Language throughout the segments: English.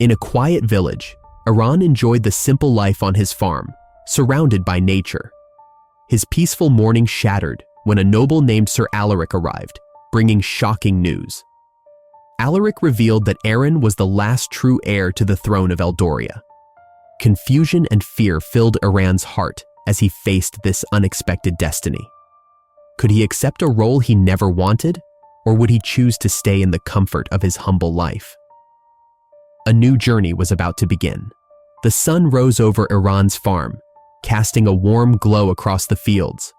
In a quiet village, Iran enjoyed the simple life on his farm, surrounded by nature. His peaceful morning shattered when a noble named Sir Alaric arrived, bringing shocking news. Alaric revealed that Aaron was the last true heir to the throne of Eldoria. Confusion and fear filled Iran's heart as he faced this unexpected destiny. Could he accept a role he never wanted, or would he choose to stay in the comfort of his humble life? A new journey was about to begin. The sun rose over Iran's farm, casting a warm glow across the fields.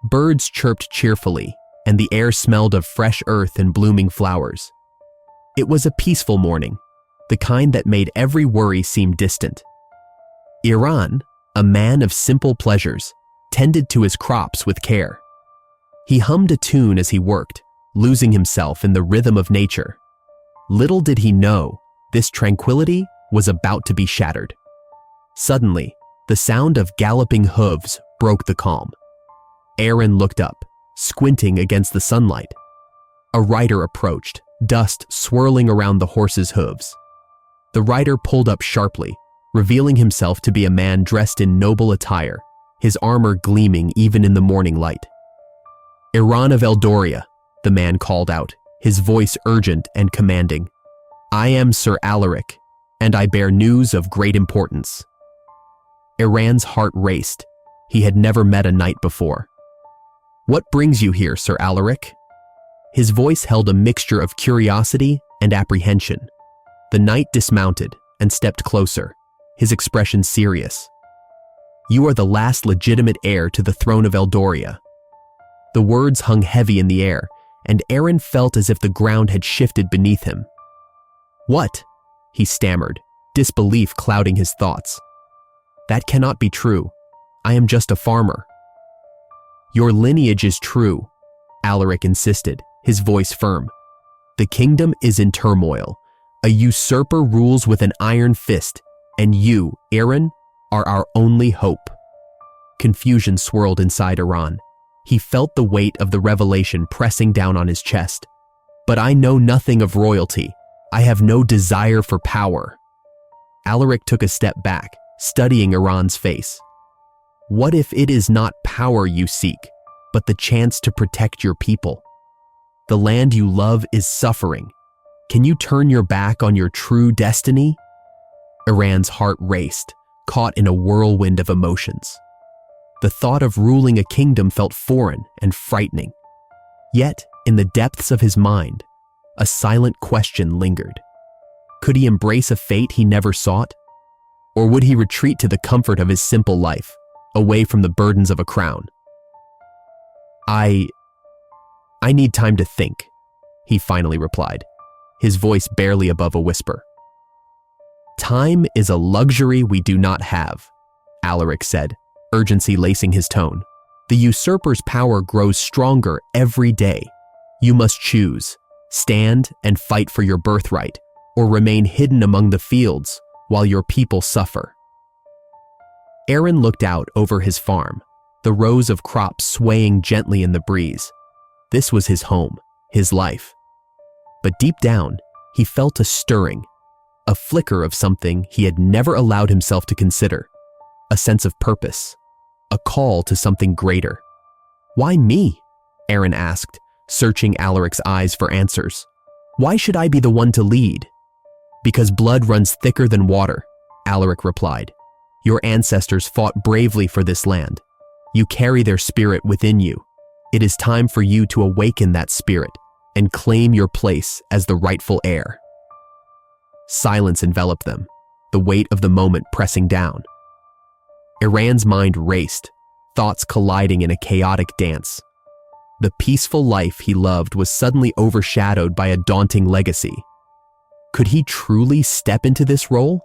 Birds chirped cheerfully, and the air smelled of fresh earth and blooming flowers. It was a peaceful morning, the kind that made every worry seem distant. Iran, a man of simple pleasures, tended to his crops with care. He hummed a tune as he worked, losing himself in the rhythm of nature. Little did he know, this tranquility was about to be shattered. Suddenly, the sound of galloping hooves broke the calm. Aaron looked up, squinting against the sunlight. A rider approached, dust swirling around the horse's hooves. The rider pulled up sharply, revealing himself to be a man dressed in noble attire, his armor gleaming even in the morning light. "Iran of Eldoria," the man called out, his voice urgent and commanding. "I am Sir Alaric, and I bear news of great importance." Iran's heart raced. He had never met a knight before. "What brings you here, Sir Alaric?" His voice held a mixture of curiosity and apprehension. The knight dismounted and stepped closer, his expression serious. "You are the last legitimate heir to the throne of Eldoria." The words hung heavy in the air, and Aaron felt as if the ground had shifted beneath him. "What?" he stammered, disbelief clouding his thoughts. "That cannot be true. I am just a farmer." "Your lineage is true," Alaric insisted, his voice firm. "The kingdom is in turmoil. A usurper rules with an iron fist, and you, Aaron, are our only hope." Confusion swirled inside Iran. He felt the weight of the revelation pressing down on his chest. "But I know nothing of royalty. I have no desire for power." Alaric took a step back, studying Iran's face. "What if it is not power you seek, but the chance to protect your people? The land you love is suffering. Can you turn your back on your true destiny?" Iran's heart raced, caught in a whirlwind of emotions. The thought of ruling a kingdom felt foreign and frightening. Yet, in the depths of his mind, a silent question lingered. Could he embrace a fate he never sought? Or would he retreat to the comfort of his simple life, away from the burdens of a crown? I need time to think," he finally replied, his voice barely above a whisper. "Time is a luxury we do not have," Alaric said, urgency lacing his tone. "The usurper's power grows stronger every day. You must choose, stand and fight for your birthright, or remain hidden among the fields while your people suffer." Aaron looked out over his farm, the rows of crops swaying gently in the breeze. This was his home, his life. But deep down, he felt a stirring, a flicker of something he had never allowed himself to consider, a sense of purpose, a call to something greater. "Why me?" Aaron asked, searching Alaric's eyes for answers. "Why should I be the one to lead?" "Because blood runs thicker than water," Alaric replied. "Your ancestors fought bravely for this land. You carry their spirit within you. It is time for you to awaken that spirit and claim your place as the rightful heir." Silence enveloped them, the weight of the moment pressing down. Iran's mind raced, thoughts colliding in a chaotic dance. The peaceful life he loved was suddenly overshadowed by a daunting legacy. Could he truly step into this role?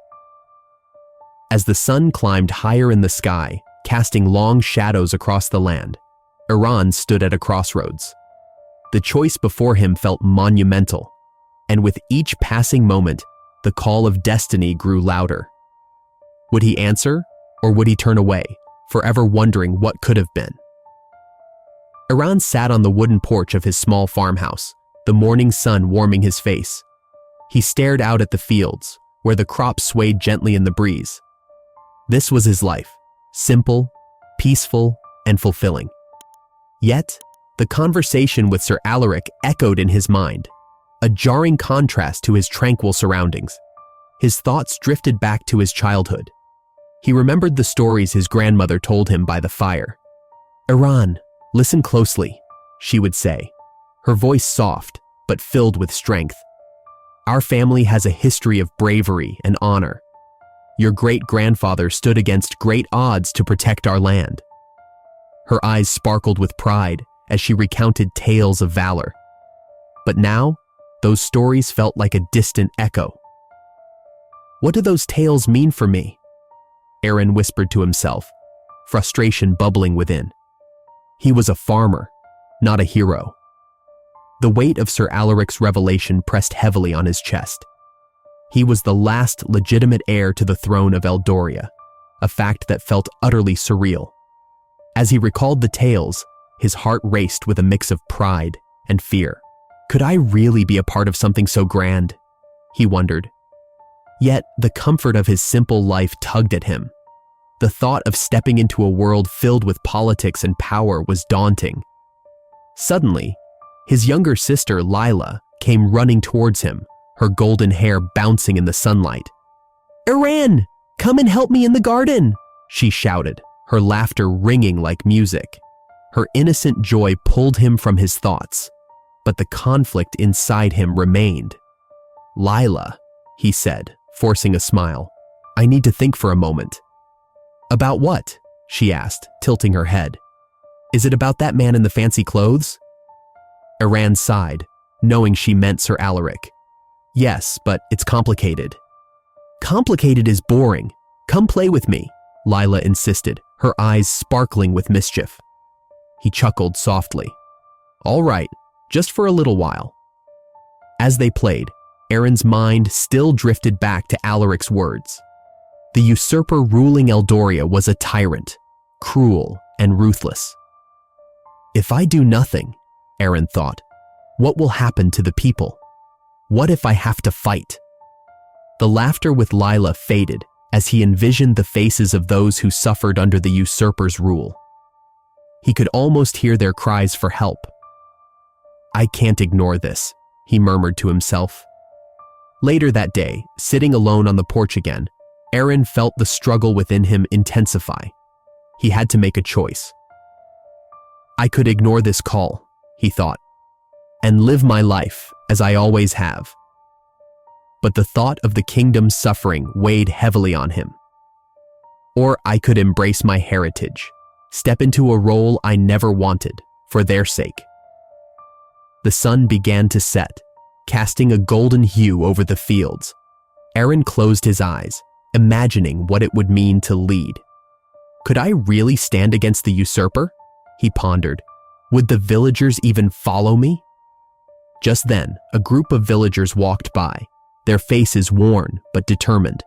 As the sun climbed higher in the sky, casting long shadows across the land, Iran stood at a crossroads. The choice before him felt monumental, and with each passing moment, the call of destiny grew louder. Would he answer, or would he turn away, forever wondering what could have been? Iran sat on the wooden porch of his small farmhouse, the morning sun warming his face. He stared out at the fields, where the crops swayed gently in the breeze. This was his life, simple, peaceful, and fulfilling. Yet, the conversation with Sir Alaric echoed in his mind, a jarring contrast to his tranquil surroundings. His thoughts drifted back to his childhood. He remembered the stories his grandmother told him by the fire. "Iran, listen closely," she would say, her voice soft but filled with strength. "Our family has a history of bravery and honor. Your great-grandfather stood against great odds to protect our land." Her eyes sparkled with pride as she recounted tales of valor. But now, those stories felt like a distant echo. "What do those tales mean for me?" Aaron whispered to himself, frustration bubbling within. He was a farmer, not a hero. The weight of Sir Alaric's revelation pressed heavily on his chest. He was the last legitimate heir to the throne of Eldoria, a fact that felt utterly surreal. As he recalled the tales, his heart raced with a mix of pride and fear. Could I really be a part of something so grand? He wondered. Yet, the comfort of his simple life tugged at him. The thought of stepping into a world filled with politics and power was daunting. Suddenly, his younger sister, Lila, came running towards him, her golden hair bouncing in the sunlight. "Iran, come and help me in the garden," she shouted, her laughter ringing like music. Her innocent joy pulled him from his thoughts, but the conflict inside him remained. "Lila," he said, forcing a smile, "I need to think for a moment." "About what?" she asked, tilting her head. "Is it about that man in the fancy clothes?" Iran sighed, knowing she meant Sir Alaric. "Yes, but it's complicated." "Complicated is boring. Come play with me," Lila insisted, her eyes sparkling with mischief. He chuckled softly. "All right, just for a little while." As they played, Aaron's mind still drifted back to Alaric's words. The usurper ruling Eldoria was a tyrant, cruel and ruthless. "If I do nothing," Aaron thought, "what will happen to the people? What if I have to fight?" The laughter with Lila faded as he envisioned the faces of those who suffered under the usurper's rule. He could almost hear their cries for help. "I can't ignore this," he murmured to himself. Later that day, sitting alone on the porch again, Aaron felt the struggle within him intensify. He had to make a choice. "I could ignore this call," he thought, "and live my life as I always have." But the thought of the kingdom's suffering weighed heavily on him. "Or I could embrace my heritage, step into a role I never wanted, for their sake." The sun began to set, casting a golden hue over the fields. Aaron closed his eyes, imagining what it would mean to lead. Could I really stand against the usurper? He pondered. Would the villagers even follow me? Just then, a group of villagers walked by, their faces worn but determined.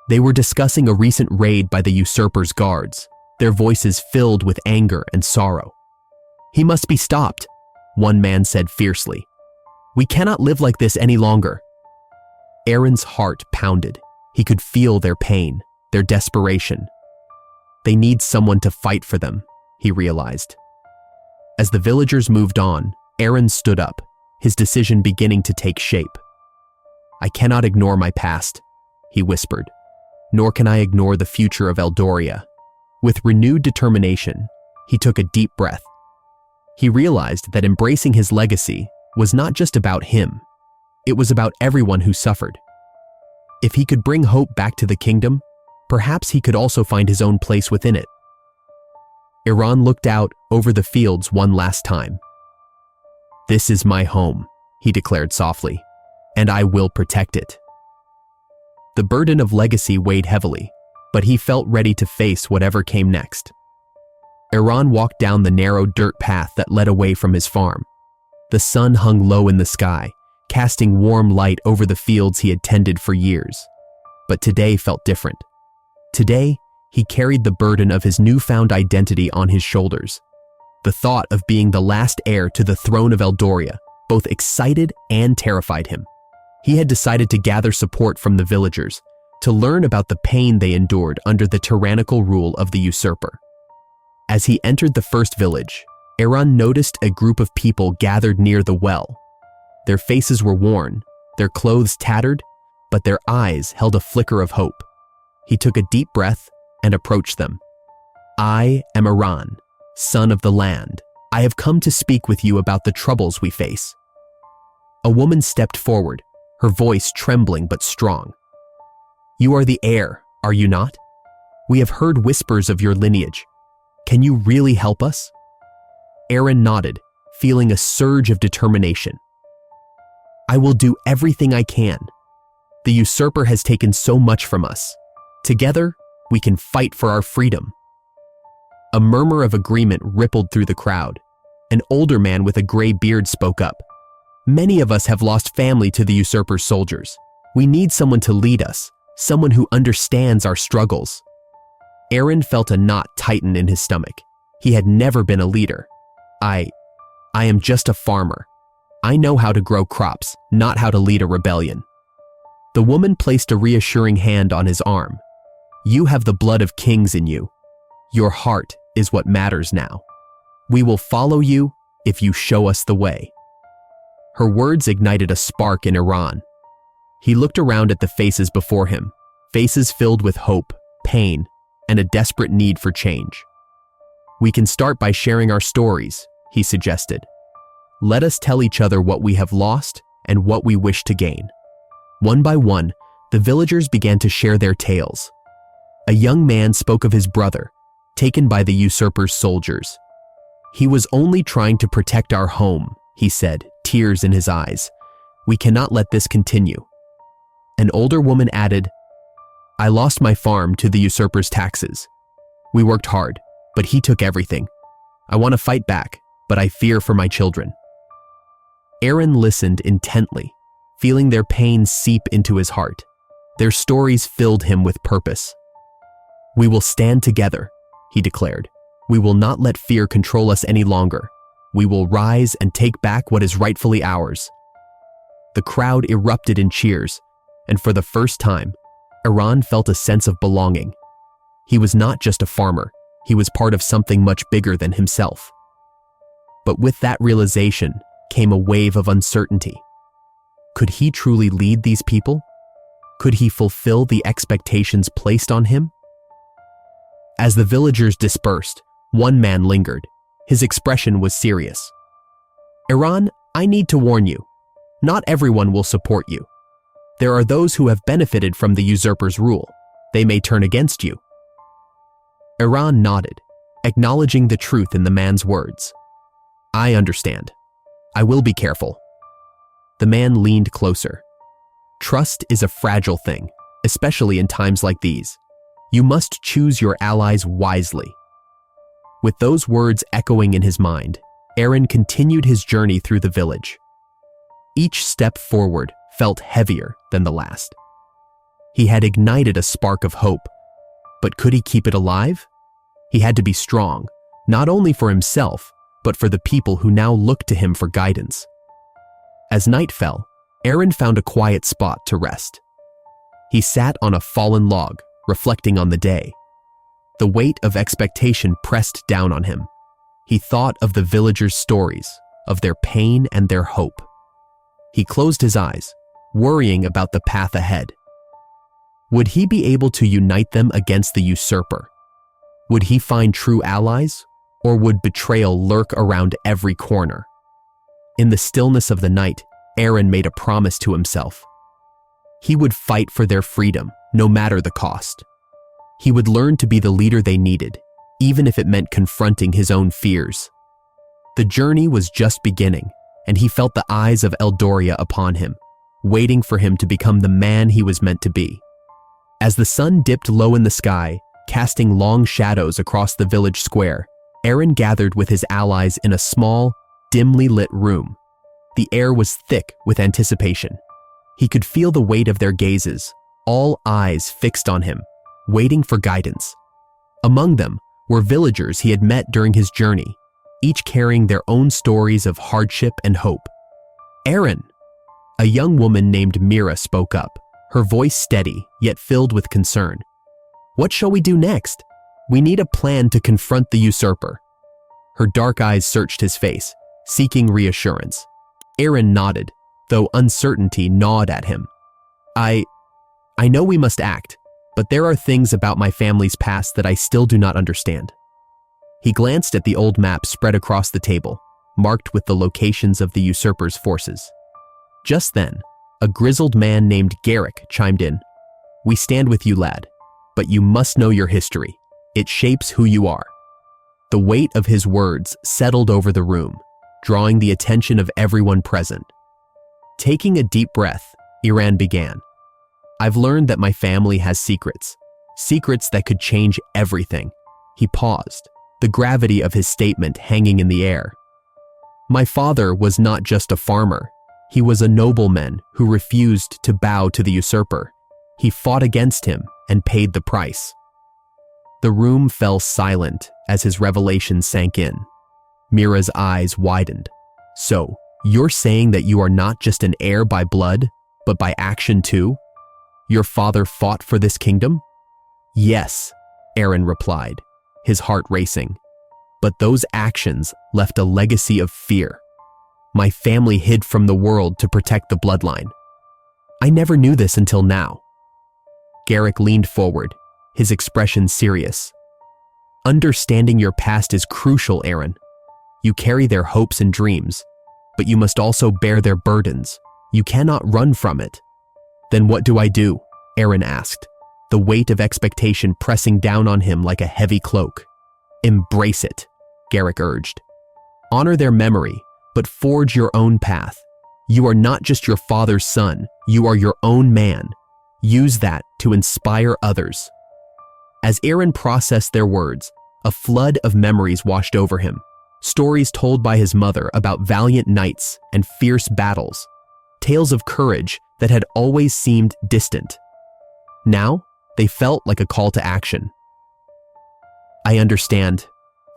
They were discussing a recent raid by the usurper's guards, their voices filled with anger and sorrow. "He must be stopped," one man said fiercely. "We cannot live like this any longer." Aaron's heart pounded. He could feel their pain, their desperation. They need someone to fight for them, he realized. As the villagers moved on, Aaron stood up, his decision beginning to take shape. "I cannot ignore my past," he whispered, "nor can I ignore the future of Eldoria." With renewed determination, he took a deep breath. He realized that embracing his legacy was not just about him. It was about everyone who suffered. If he could bring hope back to the kingdom, perhaps he could also find his own place within it. Iran looked out over the fields one last time. "This is my home," he declared softly, "and I will protect it." The burden of legacy weighed heavily, but he felt ready to face whatever came next. Iran walked down the narrow dirt path that led away from his farm. The sun hung low in the sky, casting warm light over the fields he had tended for years. But today felt different. Today, he carried the burden of his newfound identity on his shoulders. The thought of being the last heir to the throne of Eldoria both excited and terrified him. He had decided to gather support from the villagers, to learn about the pain they endured under the tyrannical rule of the usurper. As he entered the first village, Aaron noticed a group of people gathered near the well. Their faces were worn, their clothes tattered, but their eyes held a flicker of hope. He took a deep breath and approached them. "I am Aaron, son of the land. I have come to speak with you about the troubles we face." A woman stepped forward, her voice trembling but strong. "You are the heir, are you not? We have heard whispers of your lineage. Can you really help us?" Aaron nodded, feeling a surge of determination. "I will do everything I can. The usurper has taken so much from us. Together, we can fight for our freedom." A murmur of agreement rippled through the crowd. An older man with a gray beard spoke up. "Many of us have lost family to the usurper's soldiers. We need someone to lead us, someone who understands our struggles." Aaron felt a knot tighten in his stomach. He had never been a leader. I am just a farmer. I know how to grow crops, not how to lead a rebellion." The woman placed a reassuring hand on his arm. "You have the blood of kings in you. Your heart is what matters now. We will follow you if you show us the way." Her words ignited a spark in Aaron. He looked around at the faces before him, faces filled with hope, pain, and a desperate need for change. "We can start by sharing our stories," he suggested. "Let us tell each other what we have lost and what we wish to gain." One by one, the villagers began to share their tales. A young man spoke of his brother, taken by the usurper's soldiers. "He was only trying to protect our home," he said, tears in his eyes. "We cannot let this continue." An older woman added, "I lost my farm to the usurper's taxes. We worked hard, but he took everything. I want to fight back, but I fear for my children." Aaron listened intently, feeling their pain seep into his heart. Their stories filled him with purpose. "We will stand together," he declared. "We will not let fear control us any longer. We will rise and take back what is rightfully ours." The crowd erupted in cheers, and for the first time, Aaron felt a sense of belonging. He was not just a farmer, he was part of something much bigger than himself. But with that realization came a wave of uncertainty. Could he truly lead these people? Could he fulfill the expectations placed on him? As the villagers dispersed, one man lingered. His expression was serious. "Aaron, I need to warn you. Not everyone will support you. There are those who have benefited from the usurper's rule. They may turn against you." Aaron nodded, acknowledging the truth in the man's words. "I understand. I will be careful." The man leaned closer. "Trust is a fragile thing, especially in times like these. You must choose your allies wisely." With those words echoing in his mind, Aaron continued his journey through the village. Each step forward felt heavier than the last. He had ignited a spark of hope, but could he keep it alive? He had to be strong, not only for himself, but for the people who now looked to him for guidance. As night fell, Aaron found a quiet spot to rest. He sat on a fallen log, reflecting on the day. The weight of expectation pressed down on him. He thought of the villagers' stories, of their pain and their hope. He closed his eyes, worrying about the path ahead. Would he be able to unite them against the usurper? Would he find true allies, or would betrayal lurk around every corner? In the stillness of the night, Aaron made a promise to himself. He would fight for their freedom, no matter the cost. He would learn to be the leader they needed, even if it meant confronting his own fears. The journey was just beginning, and he felt the eyes of Eldoria upon him, waiting for him to become the man he was meant to be. As the sun dipped low in the sky, casting long shadows across the village square, Aaron gathered with his allies in a small, dimly lit room. The air was thick with anticipation. He could feel the weight of their gazes, all eyes fixed on him, waiting for guidance. Among them were villagers he had met during his journey, each carrying their own stories of hardship and hope. "Aaron, A young woman named Mira spoke up, her voice steady yet filled with concern. What shall we do next? We need a plan to confront the usurper. Her dark eyes searched his face, seeking reassurance. Aaron nodded, though uncertainty gnawed at him. I know we must act, but there are things about my family's past that I still do not understand. He glanced at the old map spread across the table, marked with the locations of the usurper's forces. Just then, a grizzled man named Garrick chimed in. We stand with you, lad, but you must know your history. It shapes who you are. The weight of his words settled over the room, drawing the attention of everyone present. Taking a deep breath, Iran began. I've learned that my family has secrets that could change everything. He paused, the gravity of his statement hanging in the air. My father was not just a farmer. He was a nobleman who refused to bow to the usurper. He fought against him and paid the price. The room fell silent as his revelation sank in. Mira's eyes widened. So, you're saying that you are not just an heir by blood, but by action too? Your father fought for this kingdom? Yes, Aaron replied, his heart racing. But those actions left a legacy of fear. My family hid from the world to protect the bloodline. I never knew this until now. Garrick leaned forward, his expression serious. Understanding your past is crucial, Aaron. You carry their hopes and dreams, but you must also bear their burdens. You cannot run from it. Then what do I do? Aaron asked, the weight of expectation pressing down on him like a heavy cloak. Embrace it, Garrick urged. Honor their memory, but forge your own path. You are not just your father's son, you are your own man. Use that to inspire others. As Aaron processed their words, a flood of memories washed over him. Stories told by his mother about valiant knights and fierce battles. Tales of courage that had always seemed distant. Now, they felt like a call to action. I understand,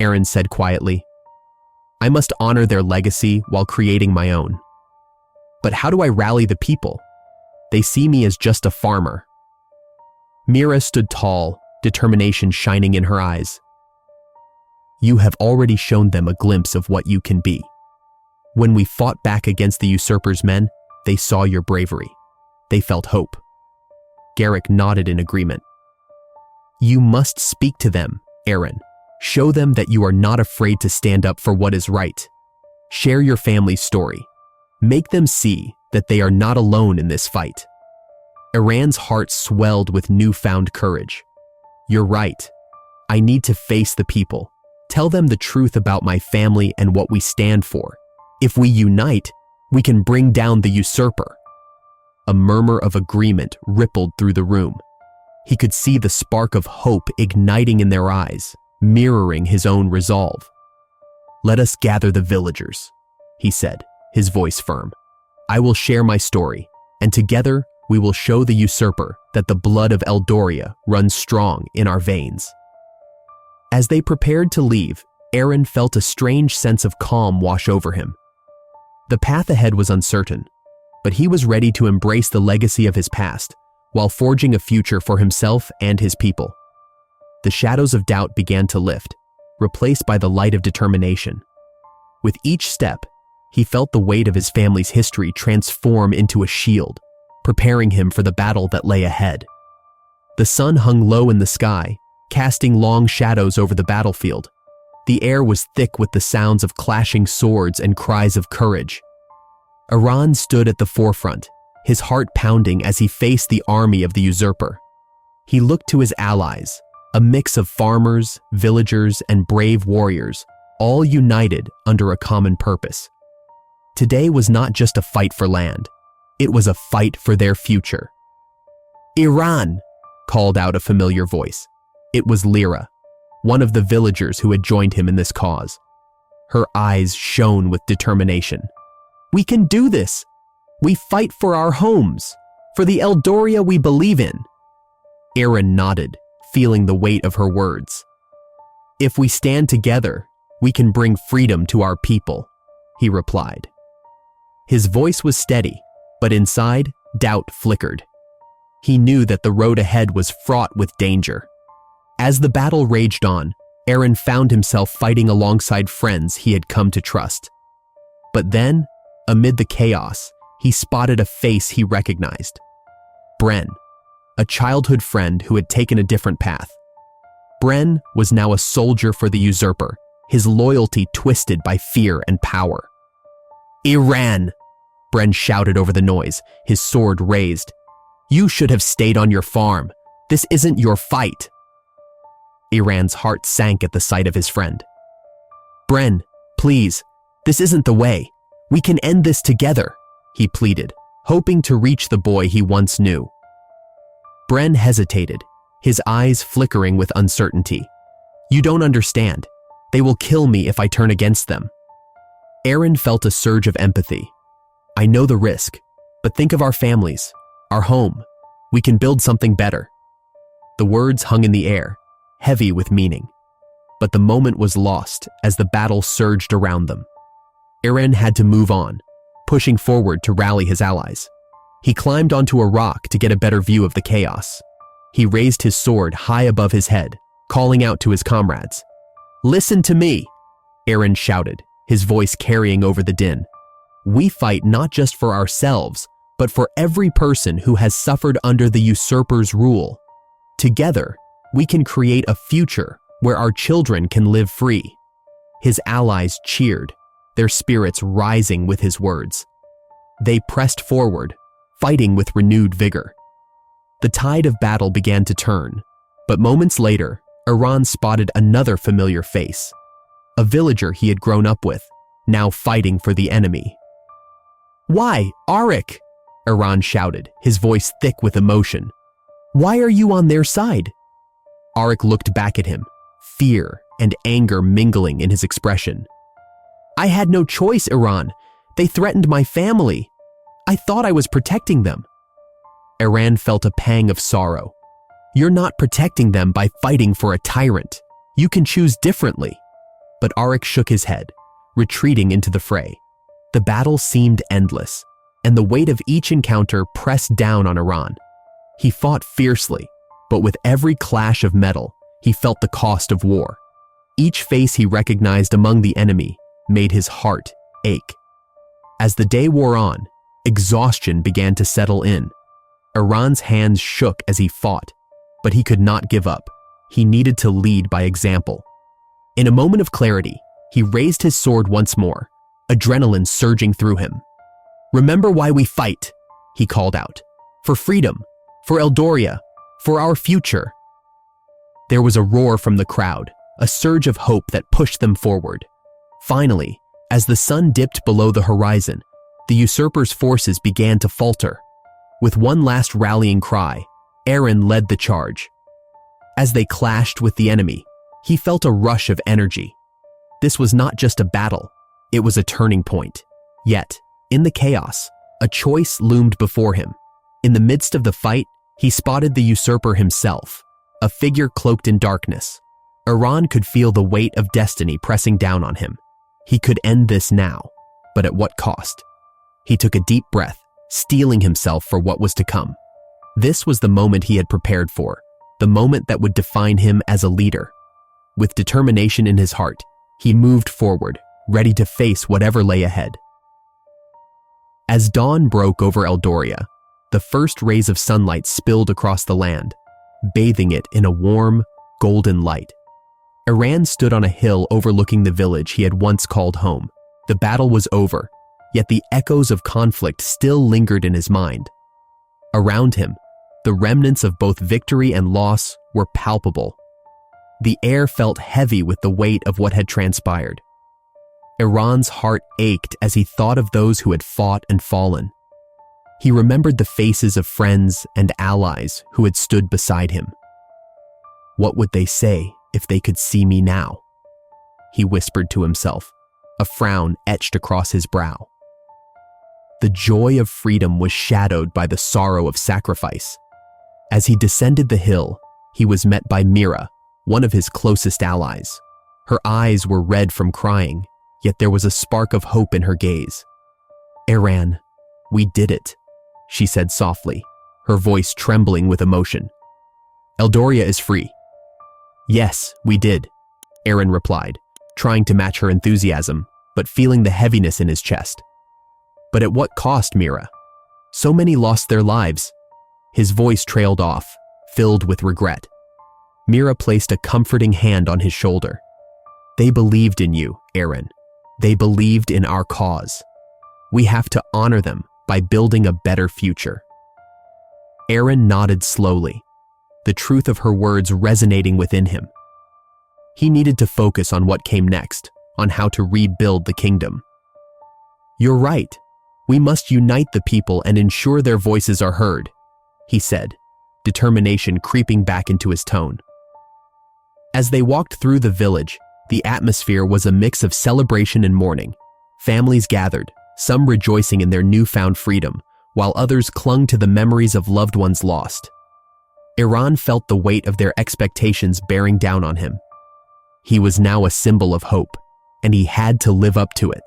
Aaron said quietly. I must honor their legacy while creating my own. But how do I rally the people? They see me as just a farmer. Mira stood tall, determination shining in her eyes. You have already shown them a glimpse of what you can be. When we fought back against the usurper's men, they saw your bravery. They felt hope. Garrick nodded in agreement. You must speak to them, Aaron. Show them that you are not afraid to stand up for what is right. Share your family's story. Make them see that they are not alone in this fight. Iran's heart swelled with newfound courage. You're right. I need to face the people. Tell them the truth about my family and what we stand for. If we unite, we can bring down the usurper. A murmur of agreement rippled through the room. He could see the spark of hope igniting in their eyes, mirroring his own resolve. Let us gather the villagers, he said, his voice firm. I will share my story, and together we will show the usurper that the blood of Eldoria runs strong in our veins. As they prepared to leave, Aaron felt a strange sense of calm wash over him. The path ahead was uncertain, but he was ready to embrace the legacy of his past while forging a future for himself and his people. The shadows of doubt began to lift, replaced by the light of determination. With each step, he felt the weight of his family's history transform into a shield, preparing him for the battle that lay ahead. The sun hung low in the sky, casting long shadows over the battlefield. The air was thick with the sounds of clashing swords and cries of courage. Iran stood at the forefront, his heart pounding as he faced the army of the usurper. He looked to his allies, a mix of farmers, villagers, and brave warriors, all united under a common purpose. Today was not just a fight for land, it was a fight for their future. Iran, called out a familiar voice. It was Lyra, one of the villagers who had joined him in this cause. Her eyes shone with determination. We can do this! We fight for our homes, for the Eldoria we believe in. Aaron nodded, feeling the weight of her words. If we stand together, we can bring freedom to our people, he replied. His voice was steady, But inside, doubt flickered. He knew that the road ahead was fraught with danger. As the battle raged on, Aaron found himself fighting alongside friends he had come to trust. But then, amid the chaos, he spotted a face he recognized. Bren, a childhood friend who had taken a different path. Bren was now a soldier for the usurper, his loyalty twisted by fear and power. "Iran!" Bren shouted over the noise, his sword raised. "You should have stayed on your farm. This isn't your fight." Iran's heart sank at the sight of his friend. "Bren, please, this isn't the way. We can end this together," he pleaded, hoping to reach the boy he once knew. Bren hesitated, his eyes flickering with uncertainty. "You don't understand. They will kill me if I turn against them." Aaron felt a surge of empathy. "I know the risk, but think of our families, our home. We can build something better." The words hung in the air, heavy with meaning. But the moment was lost as the battle surged around them. Aaron had to move on, pushing forward to rally his allies. He climbed onto a rock to get a better view of the chaos. He raised his sword high above his head, calling out to his comrades. "Listen to me," Aaron shouted, his voice carrying over the din. "We fight not just for ourselves, but for every person who has suffered under the usurper's rule. Together, we can create a future where our children can live free." His allies cheered, their spirits rising with his words. They pressed forward, fighting with renewed vigor. The tide of battle began to turn, but moments later, Iran spotted another familiar face, a villager he had grown up with, now fighting for the enemy. "Why, Arik?" Iran shouted, his voice thick with emotion. "Why are you on their side?" Arik looked back at him, fear and anger mingling in his expression. "I had no choice, Iran. They threatened my family. I thought I was protecting them." Iran felt a pang of sorrow. "You're not protecting them by fighting for a tyrant. You can choose differently." But Arik shook his head, retreating into the fray. The battle seemed endless, and the weight of each encounter pressed down on Iran. He fought fiercely, but with every clash of metal, he felt the cost of war. Each face he recognized among the enemy made his heart ache. As the day wore on, exhaustion began to settle in. Iran's hands shook as he fought, but he could not give up. He needed to lead by example. In a moment of clarity, he raised his sword once more, adrenaline surging through him. "Remember why we fight," he called out. "For freedom, for Eldoria, for our future." There was a roar from the crowd, a surge of hope that pushed them forward. Finally, as the sun dipped below the horizon, the usurper's forces began to falter. With one last rallying cry, Aaron led the charge. As they clashed with the enemy, he felt a rush of energy. This was not just a battle, it was a turning point. Yet, in the chaos, a choice loomed before him. In the midst of the fight, he spotted the usurper himself, a figure cloaked in darkness. Iran could feel the weight of destiny pressing down on him. He could end this now, but at what cost? He took a deep breath, steeling himself for what was to come. This was the moment he had prepared for, the moment that would define him as a leader. With determination in his heart, he moved forward, ready to face whatever lay ahead. As dawn broke over Eldoria, the first rays of sunlight spilled across the land, bathing it in a warm, golden light. Iran stood on a hill overlooking the village he had once called home. The battle was over, yet the echoes of conflict still lingered in his mind. Around him, the remnants of both victory and loss were palpable. The air felt heavy with the weight of what had transpired. Iran's heart ached as he thought of those who had fought and fallen. He remembered the faces of friends and allies who had stood beside him. "What would they say if they could see me now?" he whispered to himself, a frown etched across his brow. The joy of freedom was shadowed by the sorrow of sacrifice. As he descended the hill, he was met by Mira, one of his closest allies. Her eyes were red from crying, yet there was a spark of hope in her gaze. "Aaron, we did it," she said softly, her voice trembling with emotion. Eldoria is free. Yes, we did, Aaron replied, trying to match her enthusiasm, but feeling the heaviness in his chest. But at what cost, Mira? So many lost their lives. His voice trailed off, filled with regret. Mira placed a comforting hand on his shoulder. They believed in you, Aaron. They believed in our cause. We have to honor them by building a better future. Aaron nodded slowly, the truth of her words resonating within him. He needed to focus on what came next, on how to rebuild the kingdom. You're right. We must unite the people and ensure their voices are heard, he said, determination creeping back into his tone. As they walked through the village, the atmosphere was a mix of celebration and mourning. Families gathered, some rejoicing in their newfound freedom, while others clung to the memories of loved ones lost. Iran felt the weight of their expectations bearing down on him. He was now a symbol of hope, and he had to live up to it.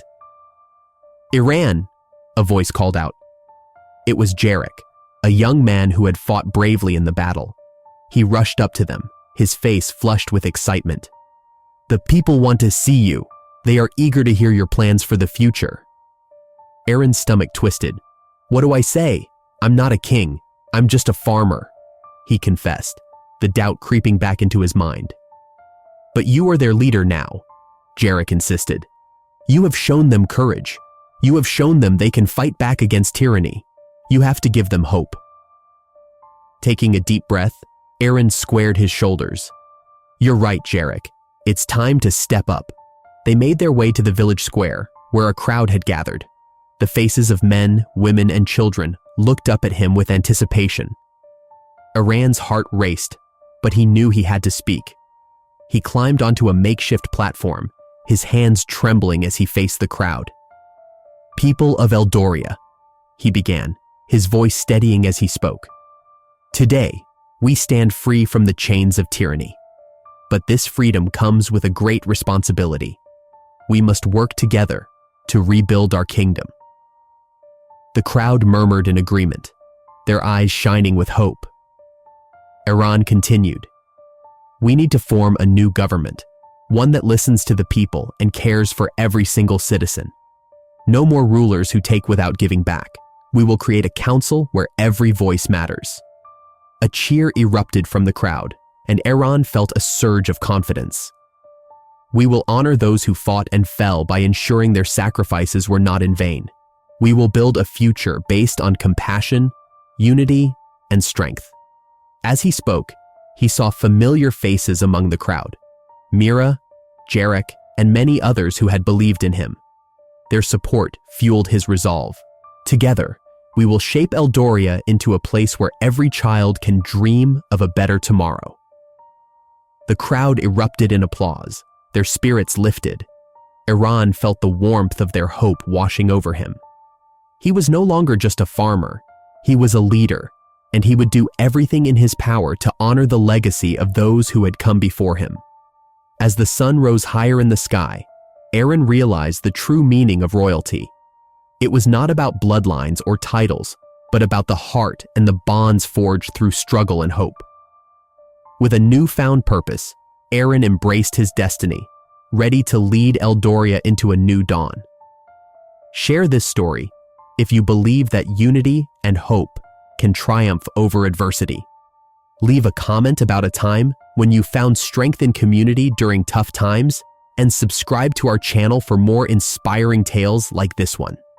Iran, a voice called out. It was Jarek, a young man who had fought bravely in the battle. He rushed up to them, his face flushed with excitement. The people want to see you. They are eager to hear your plans for the future. Aaron's stomach twisted. What do I say? I'm not a king. I'm just a farmer, he confessed, the doubt creeping back into his mind. But you are their leader now, Jarek insisted. You have shown them courage. You have shown them they can fight back against tyranny. You have to give them hope. Taking a deep breath, Aaron squared his shoulders. You're right, Jarek. It's time to step up. They made their way to the village square, where a crowd had gathered. The faces of men, women, and children looked up at him with anticipation. Iran's heart raced, but he knew he had to speak. He climbed onto a makeshift platform, his hands trembling as he faced the crowd. People of Eldoria, he began, his voice steadying as he spoke. Today, we stand free from the chains of tyranny. But this freedom comes with a great responsibility. We must work together to rebuild our kingdom. The crowd murmured in agreement, their eyes shining with hope. Iran continued. We need to form a new government, one that listens to the people and cares for every single citizen. No more rulers who take without giving back. We will create a council where every voice matters. A cheer erupted from the crowd, and Iran felt a surge of confidence. We will honor those who fought and fell by ensuring their sacrifices were not in vain. We will build a future based on compassion, unity, and strength. As he spoke, he saw familiar faces among the crowd. Mira, Jarek, and many others who had believed in him. Their support fueled his resolve. Together, we will shape Eldoria into a place where every child can dream of a better tomorrow. The crowd erupted in applause, their spirits lifted. Iran felt the warmth of their hope washing over him. He was no longer just a farmer, he was a leader, and he would do everything in his power to honor the legacy of those who had come before him. As the sun rose higher in the sky, Aaron realized the true meaning of royalty. It was not about bloodlines or titles, but about the heart and the bonds forged through struggle and hope. With a newfound purpose, Aaron embraced his destiny, ready to lead Eldoria into a new dawn. Share this story if you believe that unity and hope can triumph over adversity. Leave a comment about a time when you found strength in community during tough times, and subscribe to our channel for more inspiring tales like this one.